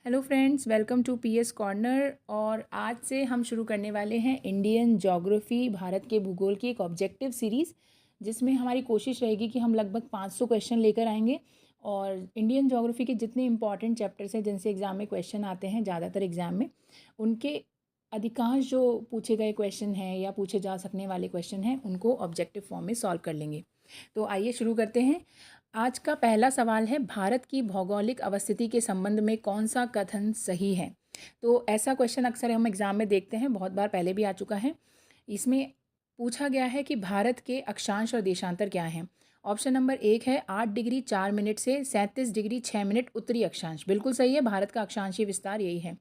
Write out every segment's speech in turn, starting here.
Hello friends, welcome to PS corner. और आज से हम शुरू करने वाले हैं इंडियन ज्योग्राफी, भारत के भूगोल की एक ऑब्जेक्टिव सीरीज़, जिसमें हमारी कोशिश रहेगी कि हम लगभग 500 क्वेश्चन लेकर आएंगे। और इंडियन ज्योग्राफी के जितने इंपॉर्टेंट चैप्टर्स हैं जिनसे एग्ज़ाम में क्वेश्चन आते हैं, ज़्यादातर एग्ज़ाम में उनके अधिकांश जो पूछे गए क्वेश्चन हैं या पूछे जा सकने वाले क्वेश्चन हैं उनको ऑब्जेक्टिव फॉर्म में सॉल्व कर लेंगे। तो आइए शुरू करते हैं। आज का पहला सवाल है, भारत की भौगोलिक अवस्थिति के संबंध में कौन सा कथन सही है। तो ऐसा क्वेश्चन अक्सर हम एग्ज़ाम में देखते हैं, बहुत बार पहले भी आ चुका है। इसमें पूछा गया है कि भारत के अक्षांश और देशांतर क्या हैं। ऑप्शन नंबर 1 है 8 डिग्री 4 मिनट से 37 डिग्री 6 मिनट उत्तरी अक्षांश, बिल्कुल सही है, भारत का अक्षांशीय विस्तार यही है।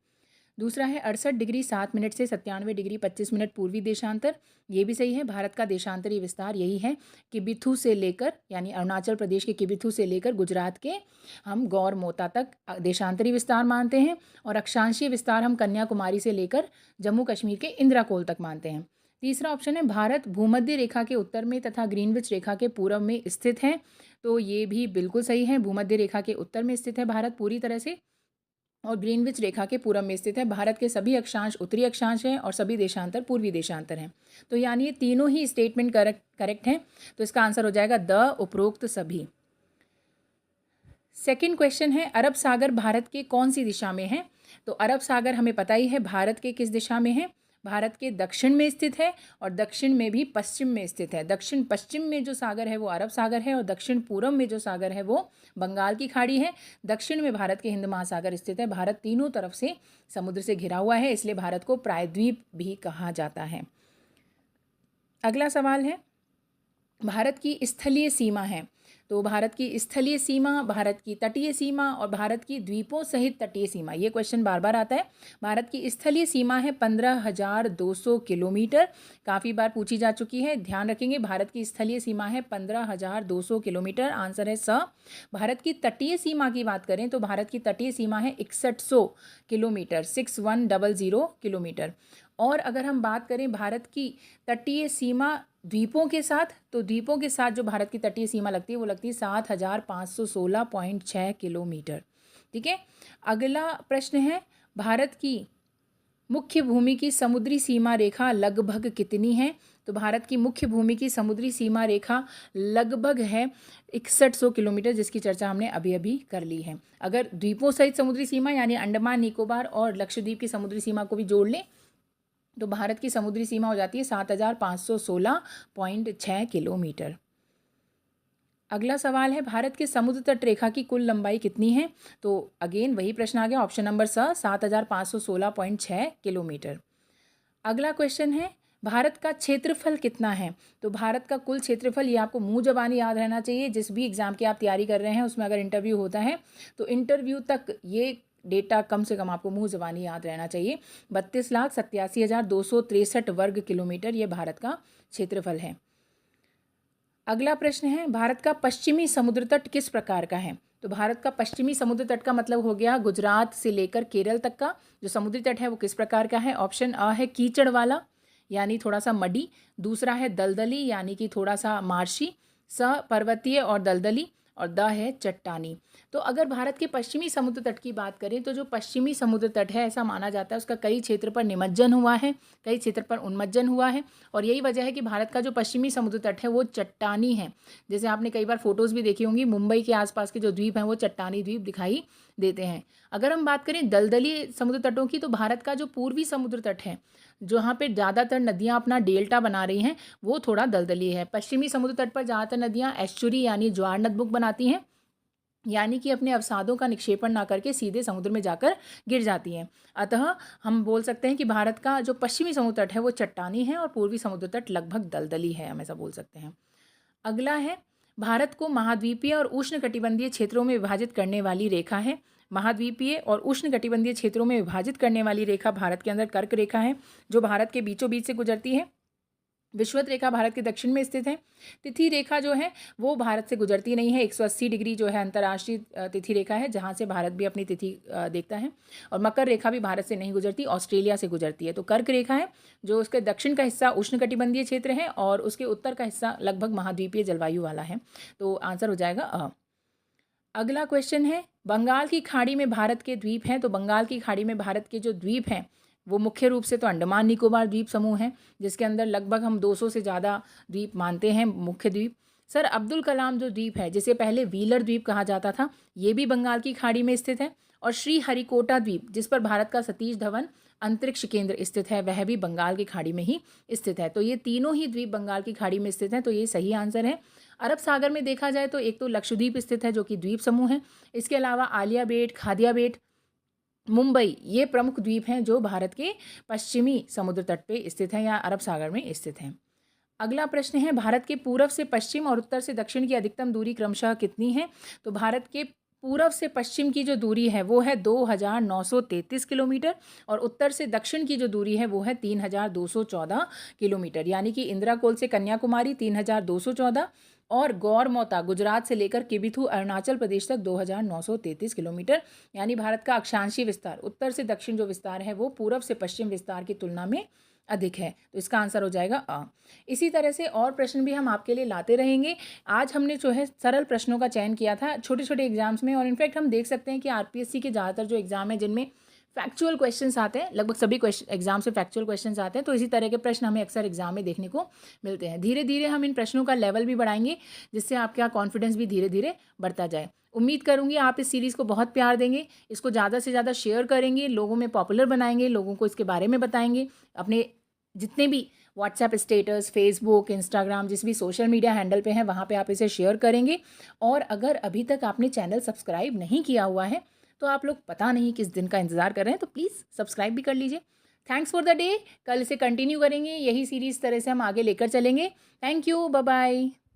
दूसरा है 68 डिग्री 7 मिनट से 97 डिग्री 25 मिनट पूर्वी देशांतर, ये भी सही है, भारत का देशांतरीय विस्तार यही है। किबिथु से लेकर यानी अरुणाचल प्रदेश के किबिथु से लेकर गुजरात के हम गौर मोता तक देशांतरीय विस्तार मानते हैं। और अक्षांशीय विस्तार हम कन्याकुमारी से लेकर जम्मू कश्मीर के इंदिराकोल तक मानते हैं। तीसरा ऑप्शन है भारत भूमध्य रेखा के उत्तर में तथा ग्रीनविच रेखा के पूर्व में स्थित है, तो ये भी बिल्कुल सही है, भूमध्य रेखा के उत्तर में स्थित है भारत पूरी तरह से, और ग्रीनविच रेखा के पूरब में स्थित है। भारत के सभी अक्षांश उत्तरी अक्षांश हैं और सभी देशांतर पूर्वी देशांतर हैं। तो यानी ये तीनों ही स्टेटमेंट करेक्ट हैं। तो इसका आंसर हो जाएगा द उपरोक्त सभी। सेकंड क्वेश्चन है, अरब सागर भारत के कौन सी दिशा में है। तो अरब सागर हमें पता ही है भारत के किस दिशा में है, भारत के दक्षिण में स्थित है और दक्षिण में भी पश्चिम में स्थित है। दक्षिण पश्चिम में जो सागर है वो अरब सागर है और दक्षिण पूर्व में जो सागर है वो बंगाल की खाड़ी है। दक्षिण में भारत के हिंद महासागर स्थित है। भारत तीनों तरफ से समुद्र से घिरा हुआ है, इसलिए भारत को प्रायद्वीप भी कहा जाता है। अगला सवाल है, भारत की स्थलीय सीमा है। तो भारत की स्थलीय सीमा, भारत की तटीय सीमा और भारत की द्वीपों सहित तटीय सीमा, ये क्वेश्चन बार बार आता है। भारत की स्थलीय सीमा है 15,200 किलोमीटर, काफ़ी बार पूछी जा चुकी है, ध्यान रखेंगे। भारत की स्थलीय सीमा है 15,200 किलोमीटर, आंसर है स। भारत की तटीय सीमा की बात करें तो भारत की तटीय सीमा है 6100 किलोमीटर, 6100 किलोमीटर। और अगर हम बात करें भारत की तटीय सीमा द्वीपों के साथ, तो द्वीपों के साथ जो भारत की तटीय सीमा लगती है वो लगती है 7,516.6 किलोमीटर। ठीक है। अगला प्रश्न है, भारत की मुख्य भूमि की समुद्री सीमा रेखा लगभग कितनी है। तो भारत की मुख्य भूमि की समुद्री सीमा रेखा लगभग है 6100 किलोमीटर, जिसकी चर्चा हमने अभी अभी कर ली है। अगर द्वीपों सहित समुद्री सीमा यानी अंडमान निकोबार और लक्षद्वीप की समुद्री सीमा को भी जोड़ लें तो भारत की समुद्री सीमा हो जाती है 7,516.6 किलोमीटर। अगला सवाल है, भारत के समुद्र तट रेखा की कुल लंबाई कितनी है। तो अगेन वही प्रश्न आ गया, ऑप्शन नंबर 7,516.6 किलोमीटर। अगला क्वेश्चन है, भारत का क्षेत्रफल कितना है। तो भारत का कुल क्षेत्रफल, ये आपको मुंह जबानी याद रहना चाहिए। जिस भी एग्जाम की आप तैयारी कर रहे हैं उसमें अगर इंटरव्यू होता है तो इंटरव्यू तक ये डेटा कम से कम आपको मुंह जबानी याद रहना चाहिए। 32,87,263 वर्ग किलोमीटर ये भारत का क्षेत्रफल है। अगला प्रश्न है, भारत का पश्चिमी समुद्र तट किस प्रकार का है। तो भारत का पश्चिमी समुद्र तट का मतलब हो गया गुजरात से लेकर केरल तक का जो समुद्री तट है वो किस प्रकार का है। ऑप्शन अ है कीचड़ वाला यानी थोड़ा सा मडी, दूसरा है दलदली यानी कि थोड़ा सा मार्शी, स पर्वतीय और दलदली, और द है चट्टानी। तो अगर भारत के पश्चिमी समुद्र तट की बात करें तो जो पश्चिमी समुद्र तट है ऐसा माना जाता है उसका कई क्षेत्र पर निमज्जन हुआ है, कई क्षेत्र पर उन्मज्जन हुआ है, और यही वजह है कि भारत का जो पश्चिमी समुद्र तट है वो चट्टानी है। जैसे आपने कई बार फोटोज़ भी देखी होंगी, मुंबई के आसपास के जो द्वीप हैं वो चट्टानी द्वीप दिखाई देते हैं। अगर हम बात करें दलदली समुद्र तटों की तो भारत का जो पूर्वी समुद्र तट है जहाँ पे ज़्यादातर नदियाँ अपना डेल्टा बना रही हैं वो थोड़ा दलदली है। पश्चिमी समुद्र तट पर ज़्यादातर नदियाँ एस्चुरी यानी ज्वार नदबुक बनाती हैं, यानी कि अपने अवसादों का निक्षेपण ना करके सीधे समुद्र में जाकर गिर जाती हैं। अतः हम बोल सकते हैं कि भारत का जो पश्चिमी समुद्र तट है वो चट्टानी है और पूर्वी समुद्र तट लगभग दलदली है, हम ऐसा बोल सकते हैं। अगला है, भारत को महाद्वीपीय और उष्णकटिबंधीय क्षेत्रों में विभाजित करने वाली रेखा है। महाद्वीपीय और उष्णकटिबंधीय क्षेत्रों में विभाजित करने वाली रेखा भारत के अंदर कर्क रेखा है जो भारत के बीचों बीच से गुजरती है। विषुवत रेखा भारत के दक्षिण में स्थित है। तिथि रेखा जो है वो भारत से गुजरती नहीं है, 180 डिग्री जो है अंतर्राष्ट्रीय तिथि रेखा है जहाँ से भारत भी अपनी तिथि देखता है। और मकर रेखा भी भारत से नहीं गुजरती, ऑस्ट्रेलिया से गुजरती है। तो कर्क रेखा है जो उसके दक्षिण का हिस्सा उष्णकटिबंधीय क्षेत्र है और उसके उत्तर का हिस्सा लगभग महाद्वीपीय जलवायु वाला है। तो आंसर हो जाएगा अ। अगला क्वेश्चन है, बंगाल की खाड़ी में भारत के द्वीप हैं। तो बंगाल की खाड़ी में भारत के जो द्वीप हैं वो मुख्य रूप से तो अंडमान निकोबार द्वीप समूह है, जिसके अंदर लगभग हम 200 से ज़्यादा द्वीप मानते हैं मुख्य द्वीप। सर अब्दुल कलाम जो द्वीप है, जिसे पहले व्हीलर द्वीप कहा जाता था, ये भी बंगाल की खाड़ी में स्थित है। और श्री हरिकोटा द्वीप, जिस पर भारत का सतीश धवन अंतरिक्ष केंद्र स्थित है, वह भी बंगाल की खाड़ी में ही स्थित है। तो ये तीनों ही द्वीप बंगाल की खाड़ी में स्थित हैं, तो ये सही आंसर है। अरब सागर में देखा जाए तो एक तो लक्षद्वीप स्थित है जो कि द्वीप समूह है। इसके अलावा आलिया बेट, खादिया बेट, मुंबई, ये प्रमुख द्वीप हैं जो भारत के पश्चिमी समुद्र तट पे स्थित हैं या अरब सागर में स्थित हैं। अगला प्रश्न है, भारत के पूर्व से पश्चिम और उत्तर से दक्षिण की अधिकतम दूरी क्रमशः कितनी है? तो भारत के पूर्व से पश्चिम की जो दूरी है वो है 2933 किलोमीटर और उत्तर से दक्षिण की जो दूरी है वो है 3214 किलोमीटर। यानी कि इंदिरा कोल से कन्याकुमारी 3214 और गौरमौता गुजरात से लेकर किबिथु अरुणाचल प्रदेश तक 2933 किलोमीटर। यानी भारत का अक्षांशीय विस्तार, उत्तर से दक्षिण जो विस्तार है वो पूर्व से पश्चिम विस्तार की तुलना में अधिक है। तो इसका आंसर हो जाएगा अ। इसी तरह से और प्रश्न भी हम आपके लिए लाते रहेंगे। आज हमने जो है सरल प्रश्नों का चयन किया था छोटे छोटे एग्जाम्स में, और इनफैक्ट हम देख सकते हैं कि आरपीएससी के ज़्यादातर जो एग्जाम है जिनमें फैक्चुअल क्वेश्चंस आते हैं, लगभग सभी एग्जाम से फैक्चुअल क्वेश्चंस आते हैं, तो इसी तरह के प्रश्न हमें अक्सर एग्जाम में देखने को मिलते हैं। धीरे धीरे हम इन प्रश्नों का लेवल भी बढ़ाएंगे, जिससे आपका कॉन्फिडेंस भी धीरे धीरे बढ़ता जाए। उम्मीद करूंगी आप इस सीरीज़ को बहुत प्यार देंगे, इसको ज़्यादा से ज़्यादा शेयर करेंगे, लोगों में पॉपुलर बनाएंगे, लोगों को इसके बारे में बताएंगे। अपने जितने भी व्हाट्सएप स्टेटस, फेसबुक, इंस्टाग्राम, जिस भी सोशल मीडिया हैंडल पे हैं वहाँ पे आप इसे शेयर करेंगे। और अगर अभी तक आपने चैनल सब्सक्राइब नहीं किया हुआ है तो आप लोग पता नहीं किस दिन का इंतज़ार कर रहे हैं, तो प्लीज़ सब्सक्राइब भी कर लीजिए। Thanks for the day. कल इसे कंटिन्यू करेंगे, यही सीरीज़ तरह से हम आगे लेकर चलेंगे। Thank you, bye bye.